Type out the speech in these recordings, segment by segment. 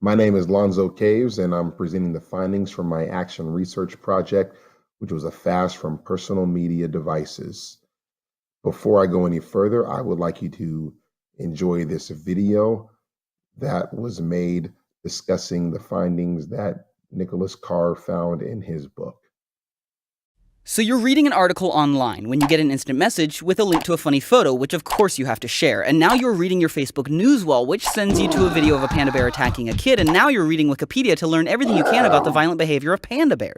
My name is Lonzo Caves, and I'm presenting the findings from my action research project, which was a fast from personal media devices. Before I go any further, I would like you to enjoy this video that was made discussing the findings that Nicholas Carr found in his book. So you're reading an article online when you get an instant message with a link to a funny photo, which of course you have to share. And now you're reading your Facebook news wall, which sends you to a video of a panda bear attacking a kid. And now you're reading Wikipedia to learn everything you can about the violent behavior of panda bears.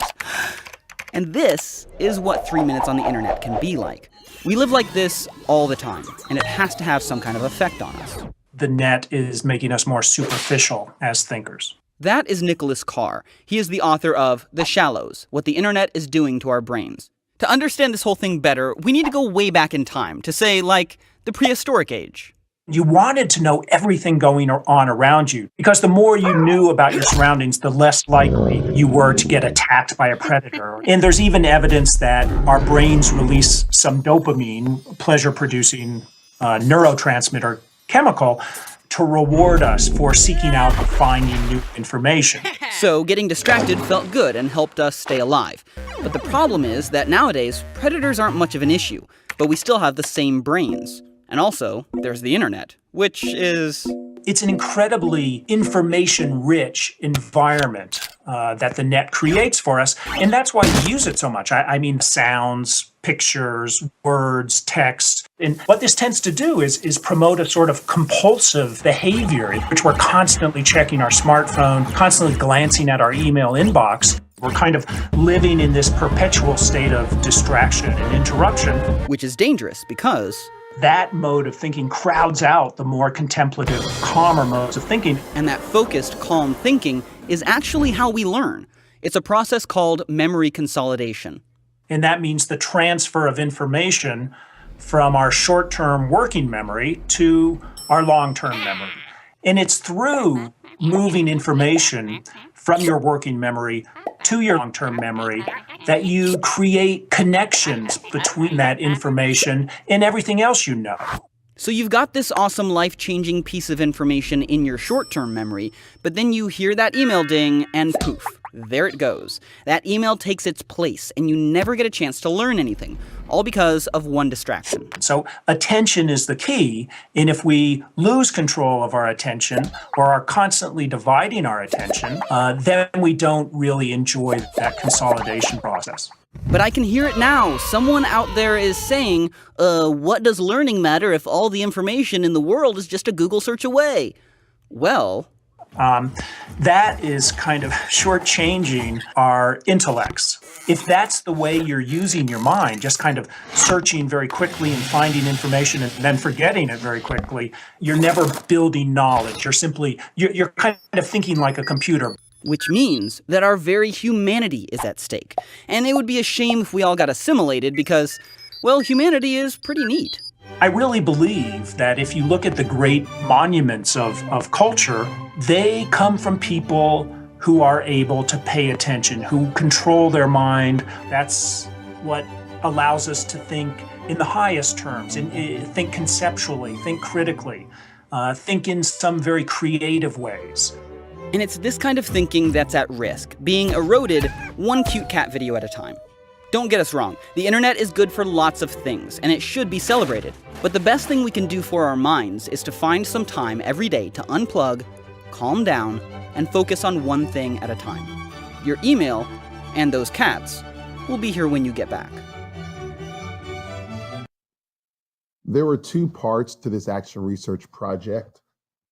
And this is what 3 minutes on the internet can be like. We live like this all the time, and it has to have some kind of effect on us. The net is making us more superficial as thinkers. That is Nicholas Carr. He is the author of The Shallows, What the Internet is Doing to Our Brains. To understand this whole thing better, we need to go way back in time, to say, like, the prehistoric age. You wanted to know everything going on around you, because the more you knew about your surroundings, the less likely you were to get attacked by a predator. And there's even evidence that our brains release some dopamine, pleasure-producing neurotransmitter chemical, to reward us for seeking out and finding new information. So getting distracted felt good and helped us stay alive. But the problem is that nowadays, predators aren't much of an issue, but we still have the same brains. And also, there's the internet, which is... It's an incredibly information-rich environment that the net creates for us, and that's why we use it so much. I mean, sounds, pictures, words, text. And what this tends to do is promote a sort of compulsive behavior in which we're constantly checking our smartphone, constantly glancing at our email inbox. We're kind of living in this perpetual state of distraction and interruption. Which is dangerous because... that mode of thinking crowds out the more contemplative, calmer modes of thinking. And that focused, calm thinking is actually how we learn. It's a process called memory consolidation. And that means the transfer of information from our short-term working memory to our long-term memory. And it's through moving information from your working memory to your long-term memory that you create connections between that information and everything else you know. So you've got this awesome life-changing piece of information in your short-term memory, but then you hear that email ding and poof, there it goes. That email takes its place and you never get a chance to learn anything, all because of one distraction. So attention is the key, and if we lose control of our attention or are constantly dividing our attention, then we don't really enjoy that consolidation process. But I can hear it now. Someone out there is saying, what does learning matter if all the information in the world is just a Google search away? Well... that is kind of shortchanging our intellects. If that's the way you're using your mind, just kind of searching very quickly and finding information and then forgetting it very quickly, you're never building knowledge. You're kind of thinking like a computer. Which means that our very humanity is at stake. And it would be a shame if we all got assimilated because, well, humanity is pretty neat. I really believe that if you look at the great monuments of culture, they come from people who are able to pay attention, who control their mind. That's what allows us to think in the highest terms, and think conceptually, think critically, think in some very creative ways. And it's this kind of thinking that's at risk, being eroded one cute cat video at a time. Don't get us wrong, the internet is good for lots of things, and it should be celebrated. But the best thing we can do for our minds is to find some time every day to unplug, calm down, and focus on one thing at a time. Your email, and those cats, will be here when you get back. There were two parts to this action research project.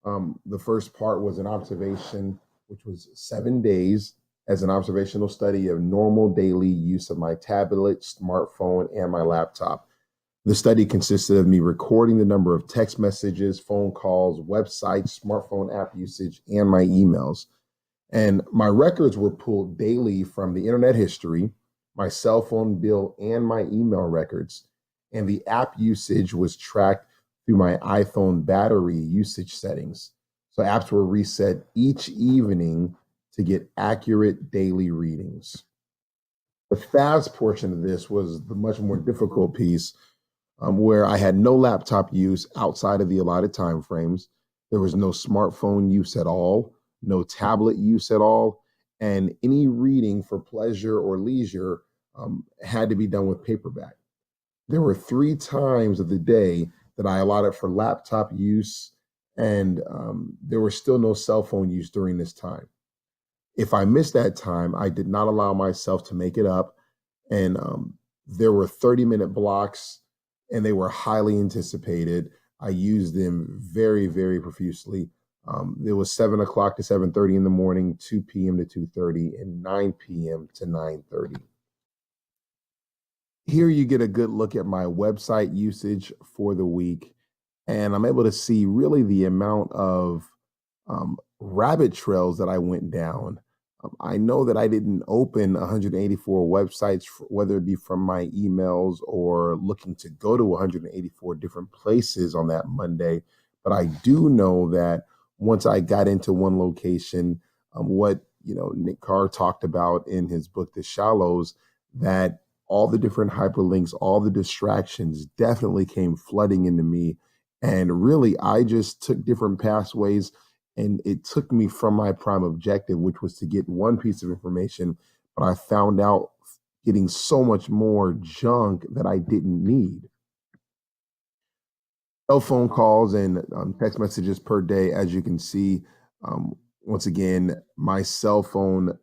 The first part was an observation, which was 7 days as an observational study of normal daily use of my tablet, smartphone, and my laptop. The study consisted of me recording the number of text messages, phone calls, websites, smartphone app usage, and my emails. And my records were pulled daily from the internet history, my cell phone bill, and my email records. And the app usage was tracked through my iPhone battery usage settings. So apps were reset each evening to get accurate daily readings. The fast portion of this was the much more difficult piece, where I had no laptop use outside of the allotted timeframes. There was no smartphone use at all, no tablet use at all, and any reading for pleasure or leisure had to be done with paperback. There were 3 times of the day that I allotted for laptop use, and there was still no cell phone use during this time. If I missed that time, I did not allow myself to make it up. And there were 30-minute blocks, and they were highly anticipated. I used them very, very profusely. It was 7 o'clock to 7:30 in the morning, 2 p.m. to 2:30, and 9 p.m. to 9:30. Here you get a good look at my website usage for the week, and I'm able to see really the amount of rabbit trails that I went down. I know that I didn't open 184 websites, whether it be from my emails or looking to go to 184 different places on that Monday, but I do know that once I got into one location, what Nick Carr talked about in his book, The Shallows, that all the different hyperlinks, all the distractions definitely came flooding into me. And really, I just took different pathways, and it took me from my prime objective, which was to get one piece of information, but I found out getting so much more junk that I didn't need. Cell phone calls and text messages per day, as you can see. Once again, my cell phone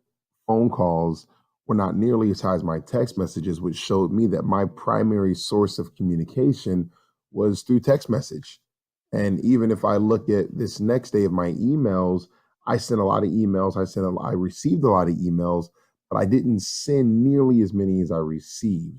calls were not nearly as high as my text messages, which showed me that my primary source of communication was through text message. And even if I look at this next day of my emails, I sent a lot of emails. I received a lot of emails, but I didn't send nearly as many as I received,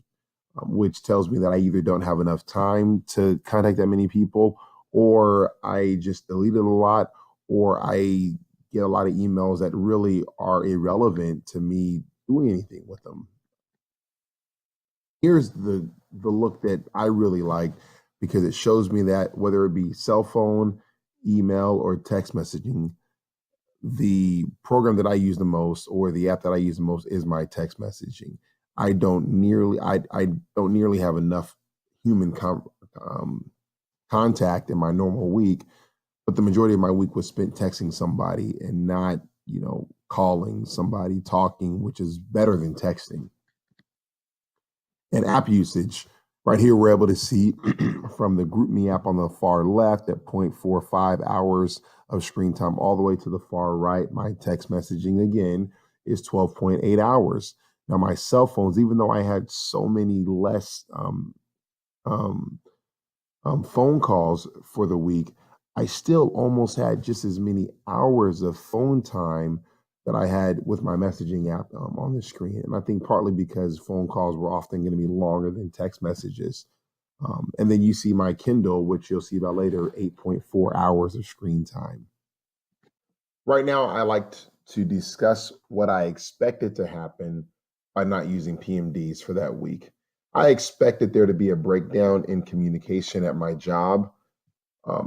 which tells me that I either don't have enough time to contact that many people, or I just deleted a lot, or I get a lot of emails that really are irrelevant to me doing anything with them. Here's the look that I really like, because it shows me that whether it be cell phone, email, or text messaging, the program that I use the most, or the app that I use the most, is my text messaging. I don't nearly have enough human contact in my normal week, but the majority of my week was spent texting somebody and not, calling somebody, talking, which is better than texting. And app usage, right here, we're able to see from the GroupMe app on the far left at 0.45 hours of screen time, all the way to the far right. My text messaging, again, is 12.8 hours. Now, my cell phones, even though I had so many less phone calls for the week, I still almost had just as many hours of phone time that I had with my messaging app on the screen. And I think partly because phone calls were often going to be longer than text messages. And then you see my Kindle, which you'll see about later, 8.4 hours of screen time. Right now, I like to discuss what I expected to happen by not using PMDs for that week. I expected there to be a breakdown in communication at my job.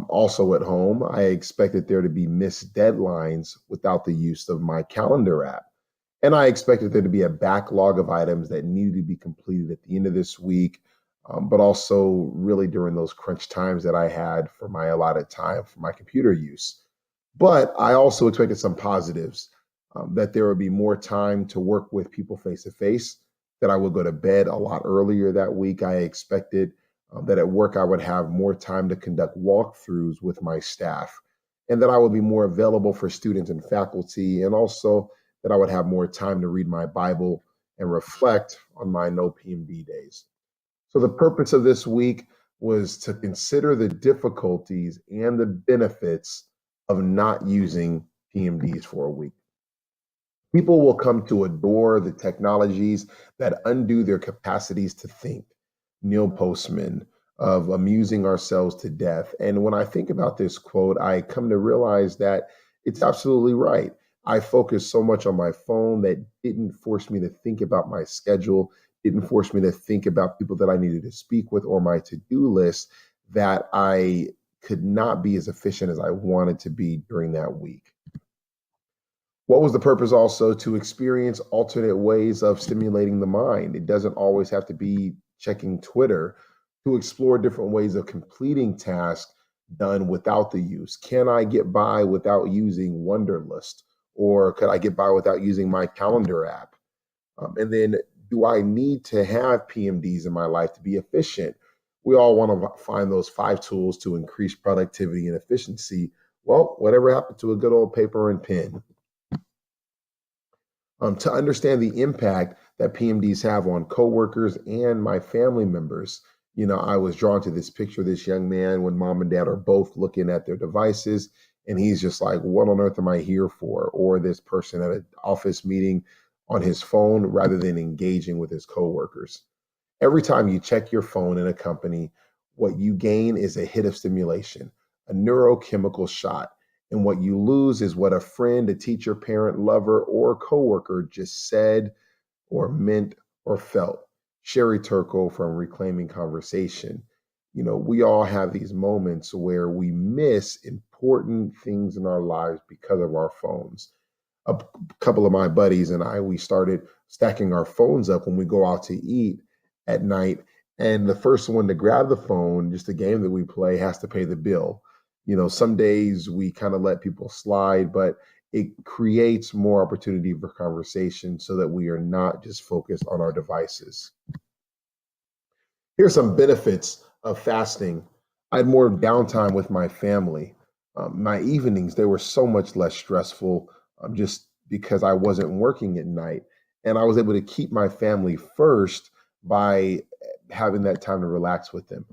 Also at home, I expected there to be missed deadlines without the use of my calendar app. And I expected there to be a backlog of items that needed to be completed at the end of this week, but also really during those crunch times that I had for my allotted time for my computer use. But I also expected some positives, that there would be more time to work with people face to face, that I would go to bed a lot earlier that week. I expected that at work I would have more time to conduct walkthroughs with my staff, and that I would be more available for students and faculty, and also that I would have more time to read my Bible and reflect on my no PMD days. So the purpose of this week was to consider the difficulties and the benefits of not using PMDs for a week. People will come to adore the technologies that undo their capacities to think. Neil Postman, of amusing ourselves to death. And when I think about this quote, I come to realize that it's absolutely right. I focused so much on my phone that didn't force me to think about my schedule, didn't force me to think about people that I needed to speak with or my to-do list, that I could not be as efficient as I wanted to be during that week. What was the purpose also? To experience alternate ways of stimulating the mind. It doesn't always have to be checking Twitter, to explore different ways of completing tasks done without the use. Can I get by without using Wunderlist? Or could I get by without using my calendar app? And then, do I need to have PMDs in my life to be efficient? We all want to find those 5 tools to increase productivity and efficiency. Well, whatever happened to a good old paper and pen? To understand the impact that PMDs have on coworkers and my family members. I was drawn to this picture of this young man when mom and dad are both looking at their devices, and he's just like, what on earth am I here for? Or this person at an office meeting on his phone rather than engaging with his coworkers. Every time you check your phone in a company, what you gain is a hit of stimulation, a neurochemical shot. And what you lose is what a friend, a teacher, parent, lover, or coworker just said or meant or felt. Sherry Turkle from Reclaiming Conversation. We all have these moments where we miss important things in our lives because of our phones. A couple of my buddies and I, we started stacking our phones up when we go out to eat at night. And the first one to grab the phone, just a game that we play, has to pay the bill. Some days we kind of let people slide, but it creates more opportunity for conversation so that we are not just focused on our devices. Here are some benefits of fasting. I had more downtime with my family. My evenings, they were so much less stressful just because I wasn't working at night. And I was able to keep my family first by having that time to relax with them.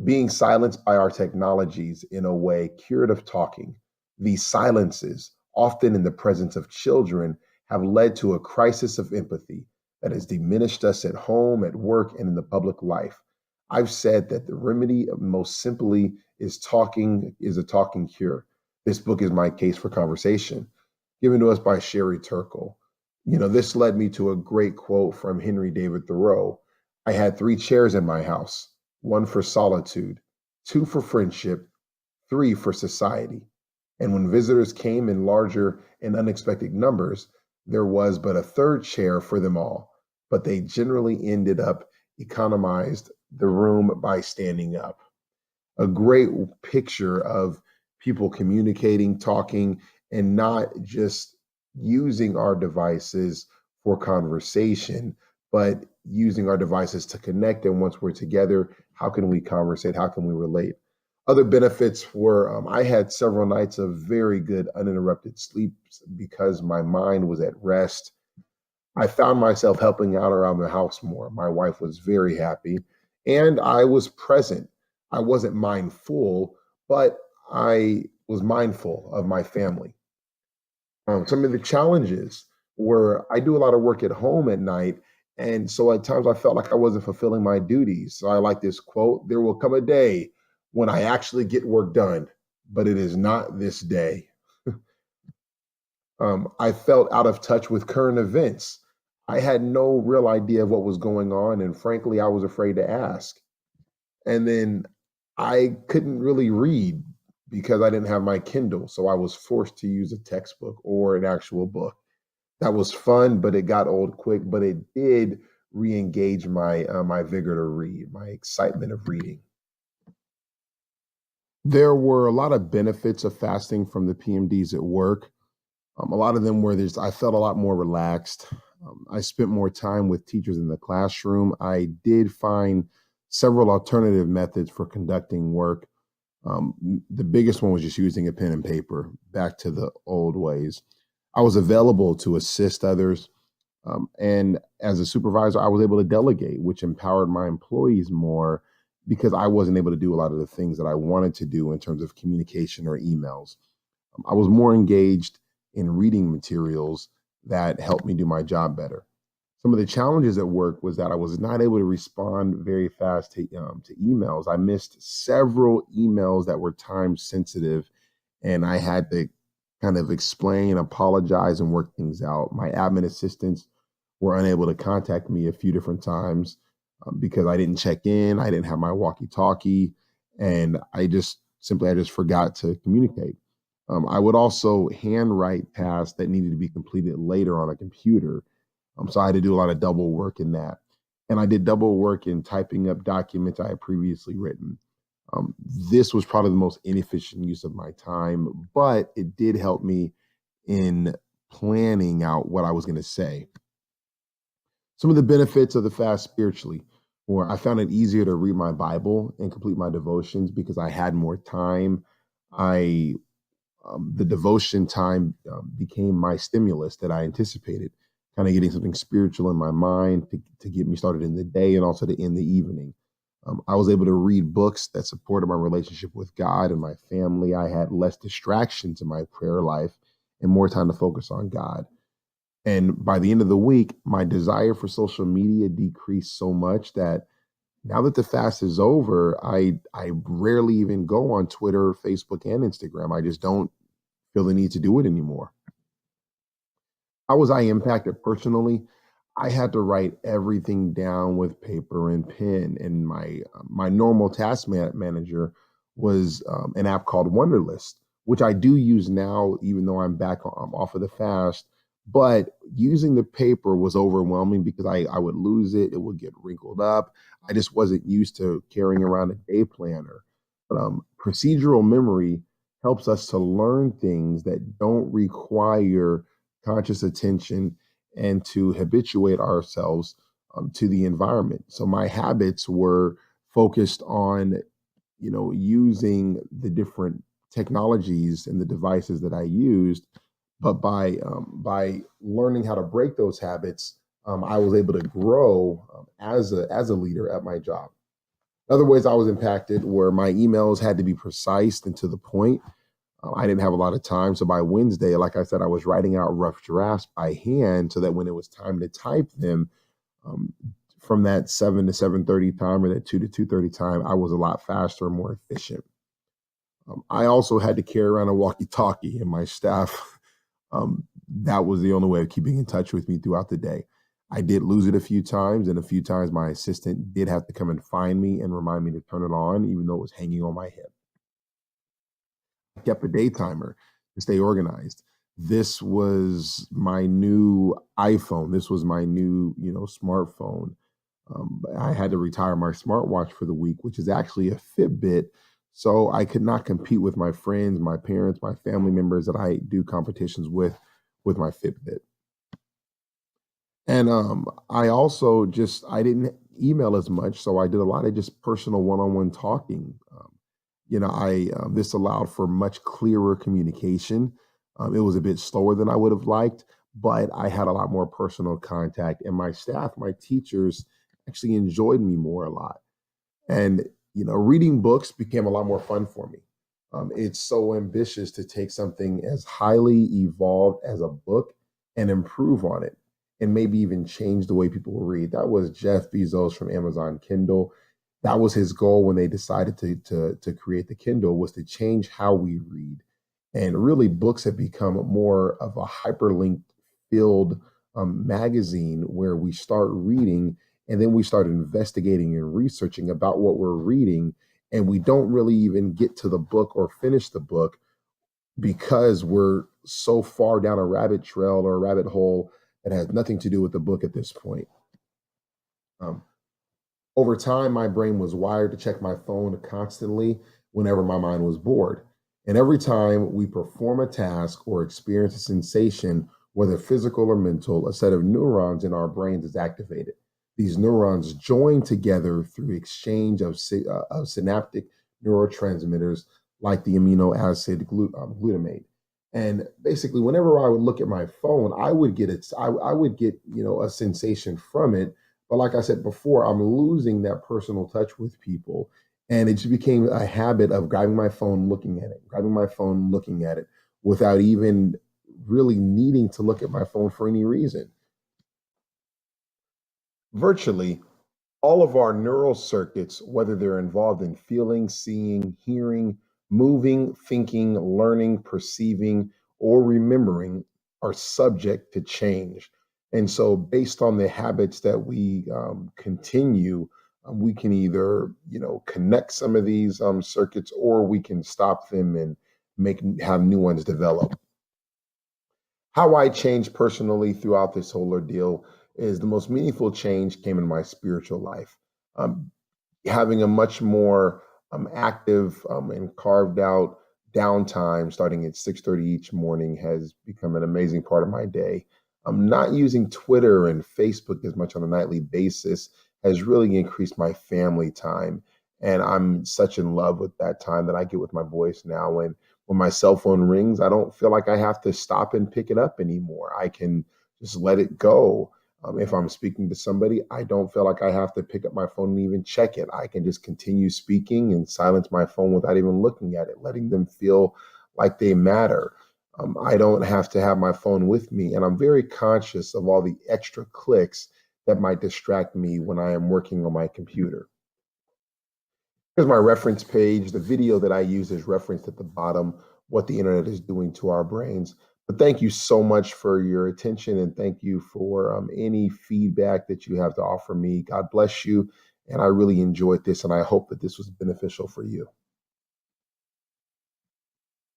Being silenced by our technologies in a way cured of talking. These silences, often in the presence of children, have led to a crisis of empathy that has diminished us at home, at work, and in the public life. I've said that the remedy, most simply, is a talking cure. This book is my case for conversation, given to us by Sherry Turkle. This led me to a great quote from Henry David Thoreau. I had 3 chairs in my house, 1 for solitude, 2 for friendship, 3 for society. And when visitors came in larger and unexpected numbers, there was but a 3rd chair for them all. But they generally ended up economized the room by standing up. A great picture of people communicating, talking, and not just using our devices for conversation, but using our devices to connect. And once we're together, how can we conversate? How can we relate? Other benefits were I had several nights of very good uninterrupted sleep because my mind was at rest. I found myself helping out around the house more. My wife was very happy, and I was present. I wasn't mindful, but I was mindful of my family. Some of the challenges were I do a lot of work at home at night. And so at times I felt like I wasn't fulfilling my duties. So I like this quote: there will come a day when I actually get work done, but it is not this day. I felt out of touch with current events. I had no real idea of what was going on. And frankly, I was afraid to ask. And then I couldn't really read because I didn't have my Kindle. So I was forced to use a textbook or an actual book. That was fun, but it got old quick. But it did re-engage my vigor to read, my excitement of reading. There were a lot of benefits of fasting from the PMDs at work. A lot of them were I felt a lot more relaxed. I spent more time with teachers in the classroom. I did find several alternative methods for conducting work. The biggest one was just using a pen and paper, back to the old ways. I was available to assist others. And as a supervisor, I was able to delegate, which empowered my employees more because I wasn't able to do a lot of the things that I wanted to do in terms of communication or emails. I was more engaged in reading materials that helped me do my job better. Some of the challenges at work was that I was not able to respond very fast to emails. I missed several emails that were time sensitive, and I had to kind of explain, apologize, and work things out. My admin assistants were unable to contact me a few different times because I didn't check in. I didn't have my walkie-talkie, and I just forgot to communicate. I would also handwrite tasks that needed to be completed later on a computer. So I had to do a lot of double work in that. And I did double work in typing up documents I had previously written. This was probably the most inefficient use of my time, but it did help me in planning out what I was going to say. Some of the benefits of the fast spiritually were I found it easier to read my Bible and complete my devotions because I had more time. I The devotion time became my stimulus that I anticipated, kind of getting something spiritual in my mind to get me started in the day and also to end the evening. I was able to read books that supported my relationship with God and my family. I had less distractions in my prayer life and more time to focus on God. And by the end of the week, my desire for social media decreased so much that now that the fast is over, I rarely even go on Twitter, Facebook, and Instagram. I just don't feel the need to do it anymore. How was I impacted personally? I had to write everything down with paper and pen, and my normal manager was an app called Wonderlist, which I do use now, even though I'm off of the fast. But using the paper was overwhelming because I would lose it; it would get wrinkled up. I just wasn't used to carrying around a day planner. But procedural memory helps us to learn things that don't require conscious attention and to habituate ourselves to the environment. So my habits were focused on, using the different technologies and the devices that I used. But by learning how to break those habits, I was able to grow as a leader at my job. Other ways I was impacted were my emails had to be precise and to the point. I didn't have a lot of time. So by Wednesday, like I said, I was writing out rough drafts by hand so that when it was time to type them, um, from that 7 to 7:30 time or that 2 to 2:30 time, I was a lot faster and more efficient. I also had to carry around a walkie-talkie, and my staff, that was the only way of keeping in touch with me throughout the day. I did lose it a few times, and a few times my assistant did have to come and find me and remind me to turn it on, even though it was hanging on my head. I kept a day timer to stay organized. This was my new iPhone. This was my new, smartphone. I had to retire my smartwatch for the week, which is actually a Fitbit. So I could not compete with my friends, my parents, my family members that I do competitions with my Fitbit. And I also I didn't email as much, so I did a lot of just personal one-on-one talking. I this allowed for much clearer communication. It was a bit slower than I would have liked, but I had a lot more personal contact, and my staff, my teachers, actually enjoyed me more a lot. And reading books became a lot more fun for me. It's so ambitious to take something as highly evolved as a book and improve on it, and maybe even change the way people will read. That was Jeff Bezos from Amazon Kindle. That was his goal when they decided to create the Kindle, was to change how we read. And really, books have become more of a hyperlink filled magazine where we start reading and then we start investigating and researching about what we're reading, and we don't really even get to the book or finish the book because we're so far down a rabbit trail or a rabbit hole that has nothing to do with the book at this point. Um, Over time, my brain was wired to check my phone constantly whenever my mind was bored. And every time we perform a task or experience a sensation, whether physical or mental, a set of neurons in our brains is activated. These neurons join together through exchange of synaptic neurotransmitters like the amino acid glutamate. And basically, whenever I would look at my phone, I would get a sensation from it, but like I said before, I'm losing that personal touch with people. And it just became a habit of grabbing my phone, looking at it, grabbing my phone, looking at it without even really needing to look at my phone for any reason. Virtually all of our neural circuits, whether they're involved in feeling, seeing, hearing, moving, thinking, learning, perceiving, or remembering, are subject to change. And so, based on the habits that we continue, we can either, connect some of these circuits, or we can stop them and have new ones develop. How I changed personally throughout this whole ordeal is the most meaningful change came in my spiritual life. Um, Having a much more active and carved out downtime starting at 6:30 each morning has become an amazing part of my day. Not using Twitter and Facebook as much on a nightly basis has really increased my family time. And I'm such in love with that time that I get with my boys now. And when my cell phone rings, I don't feel like I have to stop and pick it up anymore. I can just let it go. If I'm speaking to somebody, I don't feel like I have to pick up my phone and even check it. I can just continue speaking and silence my phone without even looking at it, letting them feel like they matter. I don't have to have my phone with me. And I'm very conscious of all the extra clicks that might distract me when I am working on my computer. Here's my reference page. The video that I use is referenced at the bottom, what the internet is doing to our brains. But thank you so much for your attention, and thank you for any feedback that you have to offer me. God bless you. And I really enjoyed this, and I hope that this was beneficial for you.